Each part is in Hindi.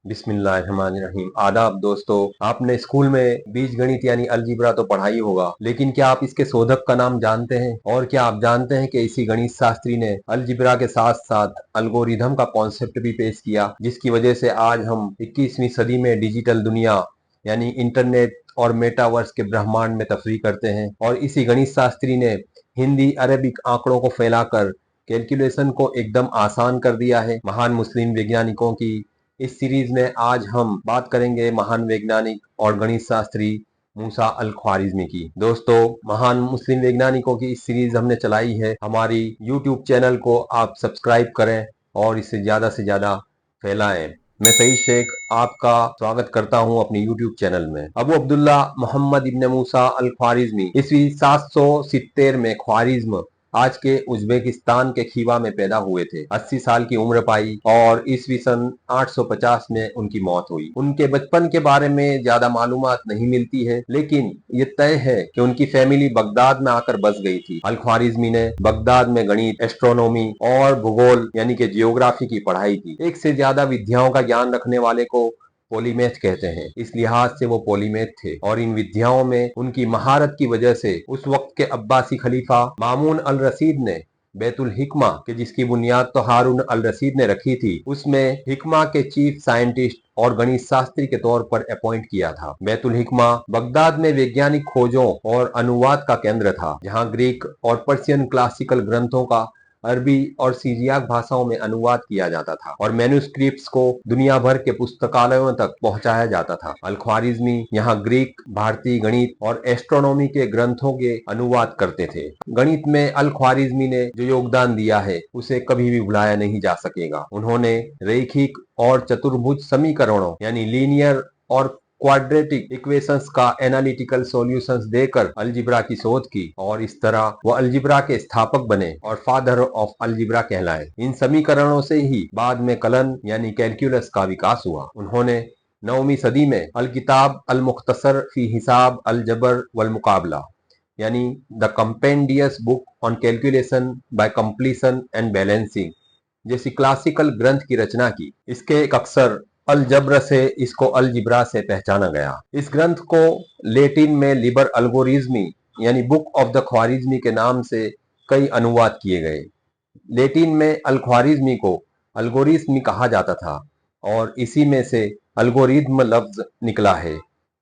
बिस्मिल्लाहिर्रहमानिर्रहीम। आदाब दोस्तों, आपने स्कूल में बीजगणित यानी अलजीब्रा तो पढ़ा ही होगा, लेकिन क्या आप इसके शोधक का नाम जानते हैं? और क्या आप जानते हैं कि इसी गणित शास्त्री ने अलजीब्रा के साथ साथ अल्गोरिथम का कॉन्सेप्ट भी पेश किया, जिसकी वजह से आज हम 21वीं सदी में डिजिटल दुनिया यानी इंटरनेट और मेटावर्स के ब्रह्मांड में तफरीह करते हैं। और इसी गणित शास्त्री ने हिंदी अरेबिक आंकड़ों को फैलाकर कैलकुलेशन को एकदम आसान कर दिया है। महान मुस्लिम वैज्ञानिकों की इस सीरीज में आज हम बात करेंगे महान वैज्ञानिक और गणित शास्त्री मूसा अल ख्वारिज्मी की। दोस्तों, महान मुस्लिम वैज्ञानिकों की इस सीरीज हमने चलाई है। हमारी यूट्यूब चैनल को आप सब्सक्राइब करें और इसे ज्यादा से ज्यादा फैलाएं। मैं सईद शेख आपका स्वागत करता हूं अपनी यूट्यूब चैनल में। अबू अब्दुल्ला मोहम्मद इब्न मूसा अल ख्वारिज्मी ईस्वी 770 में ख्वारिज्म आज के उज्बेकिस्तान के खीवा में पैदा हुए थे। 80 साल की उम्र पाई और ईस्वी सन 850 में उनकी मौत हुई। उनके बचपन के बारे में ज्यादा मालूमात नहीं मिलती है, लेकिन ये तय है कि उनकी फैमिली बगदाद में आकर बस गई थी। अल ख्वारिज्मी ने बगदाद में गणित, एस्ट्रोनॉमी और भूगोल यानी कि जियोग्राफी की पढ़ाई की। एक से ज्यादा विद्याओं का ज्ञान रखने वाले को पॉलीमेथ कहते हैं। इस लिहाज से वो पॉलीमेथ थे और इन विद्याओं में उनकी महारत की वजह से उस वक्त के अब्बासी खलीफा मामून अल रशीद ने बैतुल हिकमा के जिसकी बुनियाद तो हारून अल रशीद ने रखी थी, उसमें हिकमा के चीफ साइंटिस्ट और गणित शास्त्री के तौर पर अपॉइंट किया था। बैतुल हिकमा बगदाद में वैज्ञानिक खोजों और अनुवाद का केंद्र था, जहां ग्रीक और पर्शियन क्लासिकल ग्रंथों का अरबी और सीरियाक भाषाओं में अनुवाद किया जाता था और मैन्युस्क्रिप्ट्स को दुनिया भर के पुस्तकालयों तक पहुंचाया जाता था। अल ख्वारिज्मी यहाँ ग्रीक, भारतीय गणित और एस्ट्रोनॉमी के ग्रंथों के अनुवाद करते थे। गणित में अल ख्वारिज्मी ने जो योगदान दिया है उसे कभी भी भुलाया नहीं जा सकेगा। उन्होंने रैखिक और चतुर्भुज समीकरणों यानी लीनियर और क्वाड्रेटिक इक्वेशंस का एनालिटिकल सॉल्यूशंस देकर अलजिब्रा की शोध की और इस तरह वो अलजिब्रा के स्थापक बने और फादर ऑफ अलजिब्रा कहलाए। इन समीकरणों से ही बाद में कलन यानी कैलकुलस का विकास हुआ। उन्होंने 9वीं सदी में अल किताब अल मुख्तसर फी हिसाब अल जबर वल मुकाबला यानी the compendious book on calculation by completion and balancing जैसी क्लासिकल ग्रंथ की रचना की। इसके एक अक्सर अल जब्र से इसको अल जिब्रा से पहचाना गया। इस ग्रंथ को लेटिन में लिबर अल्गोरिज्मी यानी बुक ऑफ द ख्वारिज्मी के नाम से कई अनुवाद किए गए। लेटिन में अल ख्वारिज्मी को अल्गोरिज्मी कहा जाता था और इसी में से अल्गोरिज्म लफ्ज निकला है।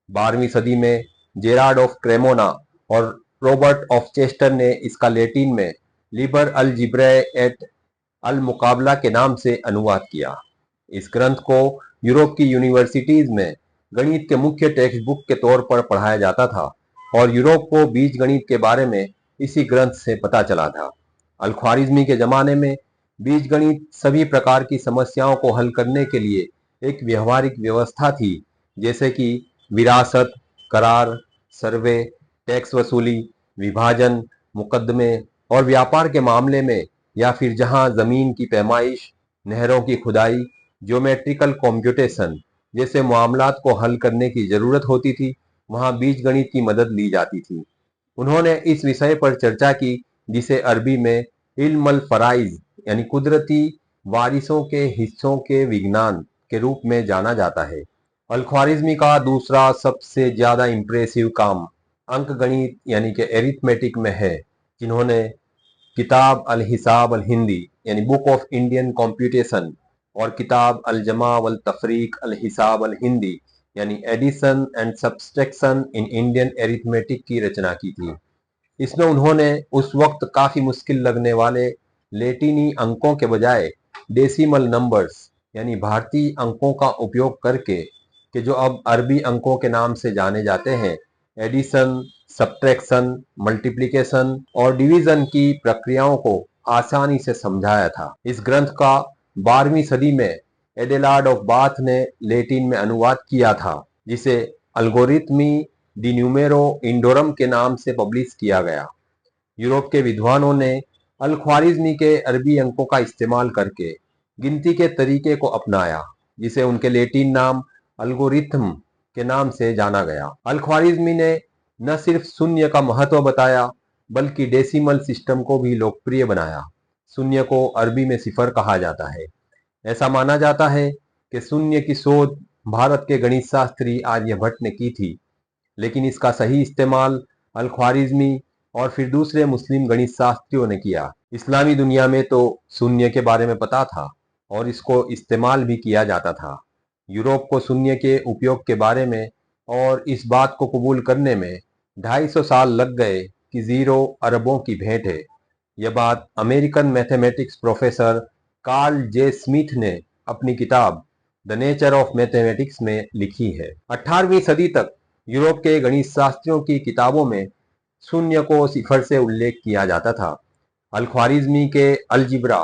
12वीं सदी में जेराड ऑफ क्रेमोना और रॉबर्ट ऑफ चेस्टर ने इसका लेटिन में लिबर अल जिब्रे एट अल मुकाबला के नाम से अनुवाद किया। इस ग्रंथ को यूरोप की यूनिवर्सिटीज में गणित के मुख्य टेक्स्ट बुक के तौर पर पढ़ाया जाता था और यूरोप को बीज गणित के बारे में इसी ग्रंथ से पता चला था। अल ख्वारिज्मी के जमाने में बीज गणित सभी प्रकार की समस्याओं को हल करने के लिए एक व्यवहारिक व्यवस्था थी, जैसे कि विरासत, करार, सर्वे, टैक्स वसूली, विभाजन, मुकदमे और व्यापार के मामले में, या फिर जहां जमीन की पैमाइश, नहरों की खुदाई, ज्योमेट्रिकल कंप्यूटेशन जैसे मामलात को हल करने की जरूरत होती थी, वहां बीज गणित की मदद ली जाती थी। उन्होंने इस विषय पर चर्चा की जिसे अरबी में इल्मुल फराइज यानी कुदरती वारिसों के हिस्सों के विज्ञान के रूप में जाना जाता है। अल ख्वारिज्मी का दूसरा सबसे ज्यादा इंप्रेसिव काम अंक गणित यानी कि एरिथमेटिक में है, जिन्होंने किताब अल हिसाब अल हिंदी यानी बुक ऑफ इंडियन कंप्यूटेशन और किताब अल जमा वल तफरीक अल हिसाब अल हिंदी यानी addition and subtraction in Indian arithmetic की रचना की थी। इसमें उन्होंने उस वक्त काफी मुश्किल लगने वाले लेटिनी अंकों के बजाय डेसिमल नंबर्स यानी भारतीय अंकों का उपयोग करके, कि जो अब अरबी अंकों के नाम से जाने जाते हैं, एडिशन, सब्ट्रैक्शन, मल्टीप्लिकेशन और डिवीजन की प्रक्रियाओं को आसानी से समझाया था। इस ग्रंथ का 12वीं सदी में एडेलार्ड ऑफ बाथ ने लेटिन में अनुवाद किया था, जिसे अल्गोरिथमी डी न्यूमेरो इंडोरम के नाम से पब्लिश किया गया। यूरोप के विद्वानों ने अल ख्वारिज्मी के अरबी अंकों का इस्तेमाल करके गिनती के तरीके को अपनाया, जिसे उनके लेटिन नाम अल्गोरिथम के नाम से जाना गया। अल ख्वारिज्मी ने न सिर्फ शून्य का महत्व बताया, बल्कि डेसिमल सिस्टम को भी लोकप्रिय बनाया। शून्य को अरबी में सिफर कहा जाता है। ऐसा माना जाता है कि शून्य की शोध भारत के गणित शास्त्री आर्यभट्ट ने की थी, लेकिन इसका सही इस्तेमाल अल ख्वारिज्मी और फिर दूसरे मुस्लिम गणित शास्त्रियों ने किया। इस्लामी दुनिया में तो शून्य के बारे में पता था और इसको इस्तेमाल भी किया जाता था। यूरोप को शून्य के उपयोग के बारे में और इस बात को कबूल करने में 250 साल लग गए कि जीरो अरबों की भेंट है। यह बात अमेरिकन मैथमेटिक्स प्रोफेसर कार्ल जे स्मिथ ने अपनी किताब द नेचर ऑफ मैथमेटिक्स में लिखी है। 18वीं सदी तक यूरोप के गणित शास्त्रियों की किताबों में शून्य को सिफर से उल्लेख किया जाता था। अल ख्वारिज्मी के अलजिब्रा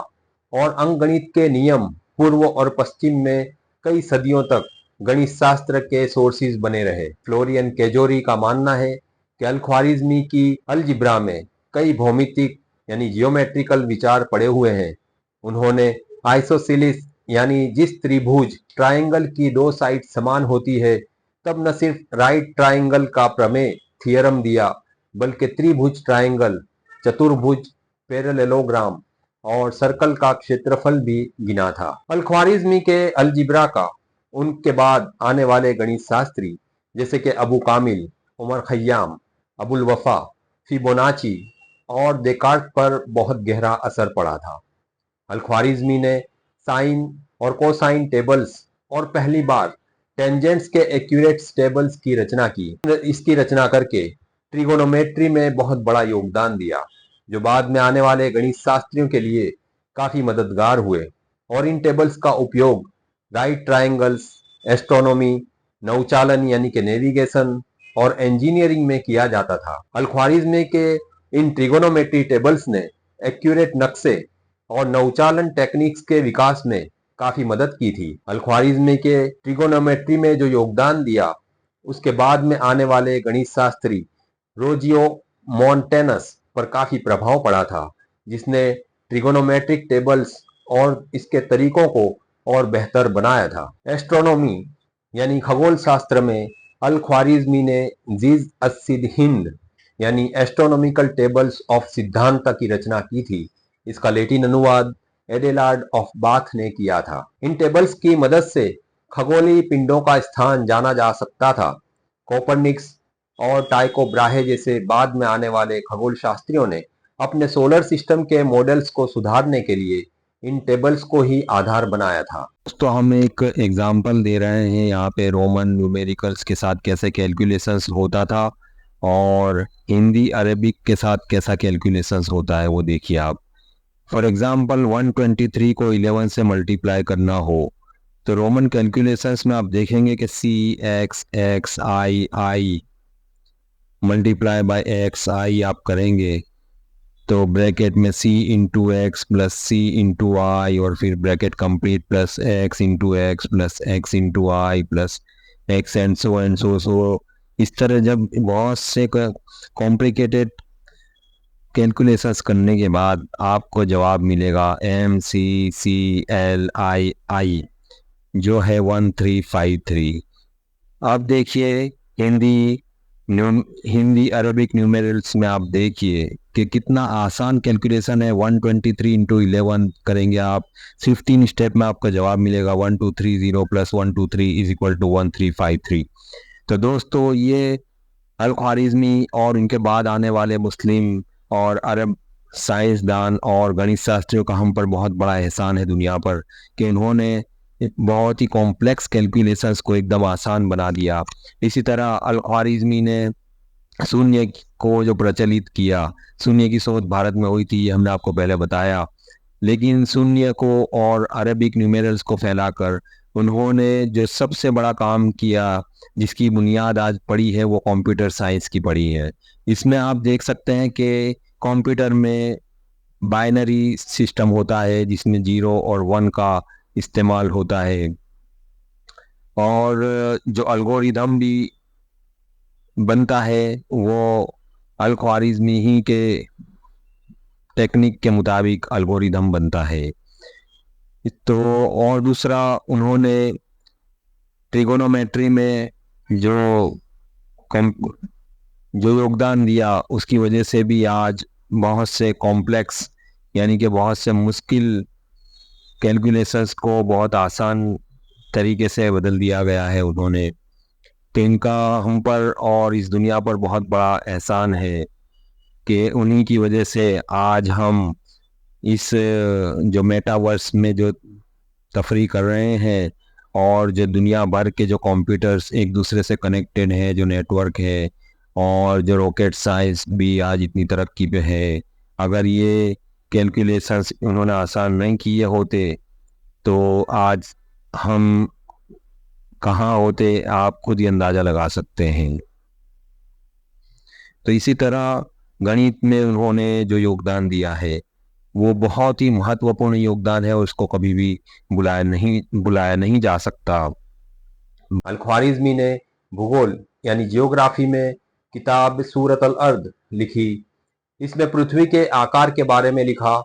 और अंकगणित के नियम पूर्व और पश्चिम में कई सदियों तक गणित शास्त्र के सोर्सेज बने रहे। फ्लोरियन केजोरी का मानना है कि अल ख्वारिज्मी की अलजिब्रा में कई भौमितिक यानी जियोमेट्रिकल विचार पड़े हुए हैं। उन्होंने आइसोसेलिस यानी जिस त्रिभुज ट्रायंगल की दो साइड समान होती है तब न सिर्फ राइट ट्रायंगल का प्रमेय थियरम दिया, बल्कि त्रिभुज ट्रायंगल, चतुर्भुज, पैरेललोग्राम और सर्कल का क्षेत्रफल भी गिना था। अल ख्वारिज्मी के अलजिब्रा का उनके बाद आने वाले गणित शास्त्री जैसे कि अबू कामिल, उमर खय्याम, अबुल वफा, फिबोनाची और देकार्त पर बहुत गहरा असर पड़ा था। अल ख्वारिज्मी ने साइन और कोसाइन टेबल्स और पहली बार टेंजेंट्स के एक्यूरेट टेबल्स की रचना की। इसकी रचना करके ट्रिगोनोमेट्री में बहुत बड़ा योगदान दिया, जो बाद में आने वाले गणित शास्त्रियों के लिए काफी मददगार हुए। और इन टेबल्स का उपयोग राइट ट्रायंगल्स, एस्ट्रोनॉमी, नौचालन यानी कि नेविगेशन और इंजीनियरिंग में किया जाता था। अल ख्वारिज्मी के इन ट्रिगोनोमेट्री टेबल्स ने एक्यूरेट नक्शे और नौचालन टेक्निक्स के विकास में काफी मदद की थी। अल ख्वारिज्मी के ट्रिगोनोमेट्री में जो योगदान दिया, उसके बाद में आने वाले गणित शास्त्री रोजियो मॉन्टेनस पर काफी प्रभाव पड़ा था, जिसने ट्रिगोनोमेट्रिक टेबल्स और इसके तरीकों को और बेहतर बनाया था। एस्ट्रोनॉमी यानी खगोल शास्त्र में अल ख्वारिज्मी ने जीज अस्सिद हिंद यानी एस्ट्रोनॉमिकल टेबल्स ऑफ सिद्धांत की रचना की थी। इसका लैटिन अनुवाद एडेलार्ड ऑफ बाथ ने किया था। इन टेबल्स की मदद से खगोलीय पिंडों का स्थान जाना जा सकता था। कोपरनिक्स और टाइको ब्राहे जैसे बाद में आने वाले खगोल शास्त्रियों ने अपने सोलर सिस्टम के मॉडल्स को सुधारने के लिए इन टेबल्स को ही आधार बनाया था। तो हम एक एग्जाम्पल दे रहे हैं यहाँ पे रोमन न्यूमेरिकल्स के साथ कैसे कैलकुलेशंस होता था और हिंदी अरेबिक के साथ कैसा कैलकुलेशंस होता है वो देखिए आप। फॉर एग्जांपल 123 को 11 से मल्टीप्लाई करना हो तो रोमन कैलकुलेशंस में आप देखेंगे कि C x x i multiply by x i आप करेंगे तो ब्रैकेट में c into x plus C into i और फिर bracket complete plus x into x plus x into i plus x and so. इस तरह जब बहुत से कॉम्प्लिकेटेड कैलकुलेशंस करने के बाद आपको जवाब मिलेगा MCCLII जो है 1353। अब देखिए हिंदी अरबिक न्यूमेरल्स में आप देखिए कि कितना आसान कैलकुलेशन है। 123 इंटू 11 करेंगे आप 15 स्टेप में आपका जवाब मिलेगा 1230 प्लस 123 इज इक्वल टू 1353। तो दोस्तों ये अल ख्वारिज्मी और इनके बाद आने वाले मुस्लिम और अरब साइंसदान और गणित शास्त्रियों का हम पर बहुत बड़ा एहसान है दुनिया पर कि इन्होंने बहुत ही कॉम्प्लेक्स कैलकुलेशंस को एकदम आसान बना दिया। इसी तरह अल ख्वारिज्मी ने शून्य को जो प्रचलित किया, शून्य की शोध भारत में हुई थी ये हमने आपको पहले बताया, लेकिन शून्य को और अरबिक न्यूमेरल्स को फैलाकर उन्होंने जो सबसे बड़ा काम किया जिसकी बुनियाद आज पड़ी है वो कंप्यूटर साइंस की पड़ी है। इसमें आप देख सकते हैं कि कंप्यूटर में बाइनरी सिस्टम होता है जिसमें 0 और 1 का इस्तेमाल होता है और जो एल्गोरिदम भी बनता है वो अल ख्वारिज्मी ही के टेक्निक के मुताबिक एल्गोरिदम बनता है। तो और दूसरा उन्होंने ट्रिगोनोमेट्री में जो योगदान दिया उसकी वजह से भी आज बहुत से कॉम्प्लेक्स यानी कि बहुत से मुश्किल कैलकुलेशंस को बहुत आसान तरीके से बदल दिया गया है उन्होंने। तो इनका हम पर और इस दुनिया पर बहुत बड़ा एहसान है कि उन्हीं की वजह से आज हम इस जो मेटावर्स में जो तफरी कर रहे हैं, और जो दुनिया भर के जो कंप्यूटर्स एक दूसरे से कनेक्टेड है, जो नेटवर्क है, और जो रॉकेट साइंस भी आज इतनी तरक्की पे है। अगर ये कैलकुलेशंस उन्होंने आसान नहीं किए होते तो आज हम कहाँ होते, आप खुद ही अंदाज़ा लगा सकते हैं। तो इसी तरह गणित में उन्होंने जो योगदान दिया है वो बहुत ही महत्वपूर्ण योगदान है, उसको कभी भी बुलाया नहीं जा सकता। अल ख्वारिज़मी ने भूगोल यानी जियोग्राफी में किताब सूरत अल अर्द लिखी। इसमें पृथ्वी के आकार के बारे में लिखा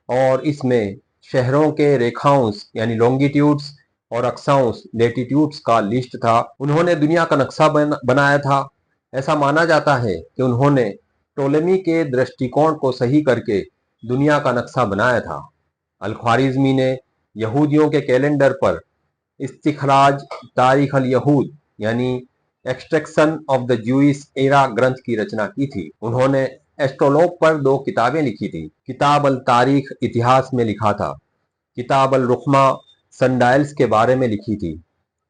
और इसमें शहरों के रेखांश यानी लॉन्गिट्यूड्स और अक्षांश लेटिट्यूड्स का लिस्ट था। उन्होंने दुनिया का नक्शा बनाया था। ऐसा माना जाता है कि उन्होंने टोलेमी के दृष्टिकोण को सही करके दुनिया का नक्शा बनाया था। अल ख्वारिज़मी ने यहूदियों के कैलेंडर पर इस्तिखराज तारीख अल यहूद यानी extraction of the Jewish era ग्रंथ की रचना की थी। उन्होंने एस्ट्रोलॉब पर 2 किताबें लिखी थी। किताब अल तारीख इतिहास में लिखा था। किताब अल रुखमा सनडायल्स के बारे में लिखी थी।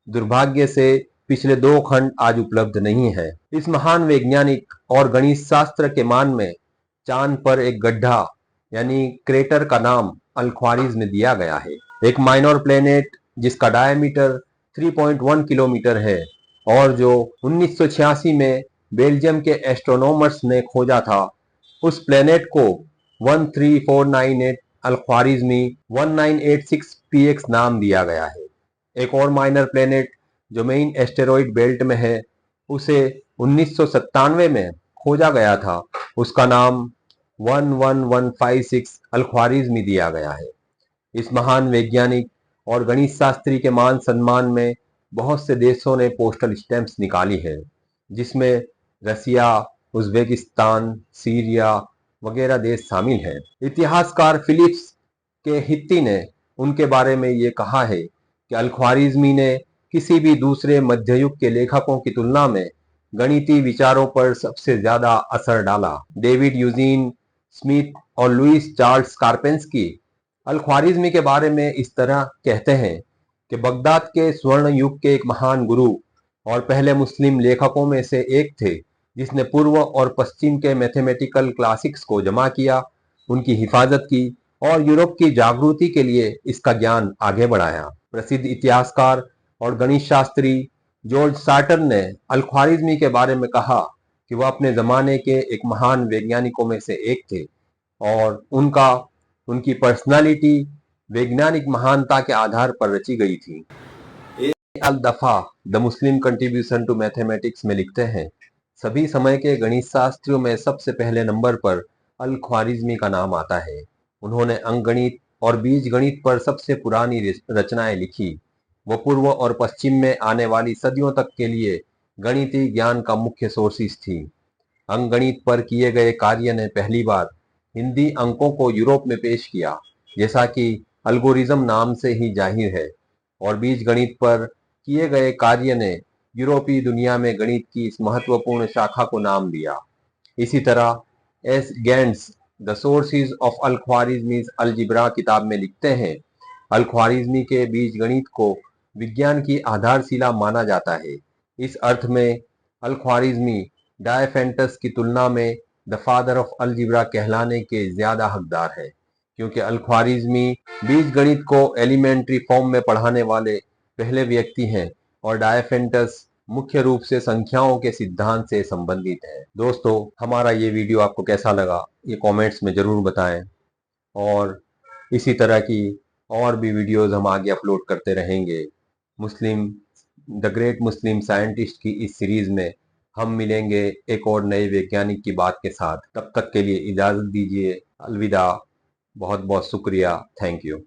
दुर्भाग्य से पिछले 2 खंड आज उपलब्ध नहीं है। इस महान वैज्ञानिक और गणित शास्त्र के मान में चांद पर एक गड्ढा यानी क्रेटर का नाम अल ख्वारिज़्म में दिया गया है। एक माइनर प्लेनेट जिसका डायमीटर 3.1 किलोमीटर है और जो 1986 में बेल्जियम के एस्ट्रोनॉमर्स ने खोजा था, उस प्लेनेट को 13498 अल ख्वारिज़मी 1986 PX नाम दिया गया है। एक और माइनर प्लेनेट जो मेन एस्टेरॉइड बेल्ट में है, उसे 1997 में खोजा गया था, उसका नाम 11156 अल ख्वारिज़मी दिया गया है। इस महान वैज्ञानिक और गणित शास्त्री के मान सम्मान में बहुत से देशों ने पोस्टल स्टैंप्स निकाली है, जिसमें रसिया, उज़्बेकिस्तान, सीरिया वगैरह देश शामिल हैं। इतिहासकार फिलिप्स के हित्ती ने उनके बारे में ये कहा है कि अल ख्वारिज़मी ने किसी भी दूसरे मध्ययुग के लेखकों की तुलना में गणितीय विचारों पर सबसे ज्यादा असर डाला। डेविड यूजीन स्मिथ और लुइस चार्ल्स कार्पेंस्की अल ख्वारिज़मी के बारे में इस तरह कहते हैं कि बगदाद के स्वर्ण युग के एक महान गुरु और पहले मुस्लिम लेखकों में से एक थे, जिसने पूर्व और पश्चिम के मैथमेटिकल क्लासिक्स को जमा किया, उनकी हिफाजत की और यूरोप की जागृति के लिए इसका ज्ञान आगे बढ़ाया। प्रसिद्ध इतिहासकार और गणित शास्त्री जॉर्ज साटन ने अल ख्वारिज़मी के बारे में कहा कि वह अपने जमाने के एक महान वैज्ञानिकों में से एक थे और उनकी पर्सनालिटी वैज्ञानिक महानता के आधार पर रची गई थी। Al Daffa the Muslim contribution to mathematics में लिखते हैं, सभी समय के गणित शास्त्रियों में सबसे पहले नंबर पर अल ख्वारिज़मी का नाम आता है। उन्होंने अंकगणित और बीज गणित पर सबसे पुरानी रचनाएं लिखी। वो पूर्व और पश्चिम में आने वाली सदियों तक के लिए गणितीय ज्ञान का मुख्य सोर्सेस थी। अंकगणित पर किए गए कार्य ने पहली बार हिंदी अंकों को यूरोप में पेश किया, जैसा कि एल्गोरिज्म नाम से ही जाहिर है, और बीज गणित पर किए गए कार्य ने यूरोपीय दुनिया में गणित की इस महत्वपूर्ण शाखा को नाम दिया। इसी तरह S Gandz the sources of अल ख्वारिज़मीज अलजिब्रा किताब में लिखते हैं, अल ख्वारिज़मी के बीज गणित को विज्ञान की आधारशिला माना जाता है। इस अर्थ में अल ख्वारिज़मी डायफेंटस की तुलना में द फादर ऑफ अलजिब्रा कहलाने के ज्यादा हकदार है, क्योंकि अल ख्वारिज़मी बीज गणित को एलिमेंट्री फॉर्म में पढ़ाने वाले पहले व्यक्ति हैं और डायफेंटस मुख्य रूप से संख्याओं के सिद्धांत से संबंधित है। दोस्तों, हमारा ये वीडियो आपको कैसा लगा ये कमेंट्स में जरूर बताएं और इसी तरह की और भी वीडियोस हम आगे अपलोड करते रहेंगे। द ग्रेट मुस्लिम साइंटिस्ट की इस सीरीज में हम मिलेंगे एक और नए वैज्ञानिक की बात के साथ। तब तक के लिए इजाजत दीजिए। अलविदा। बहुत बहुत शुक्रिया। Thank you.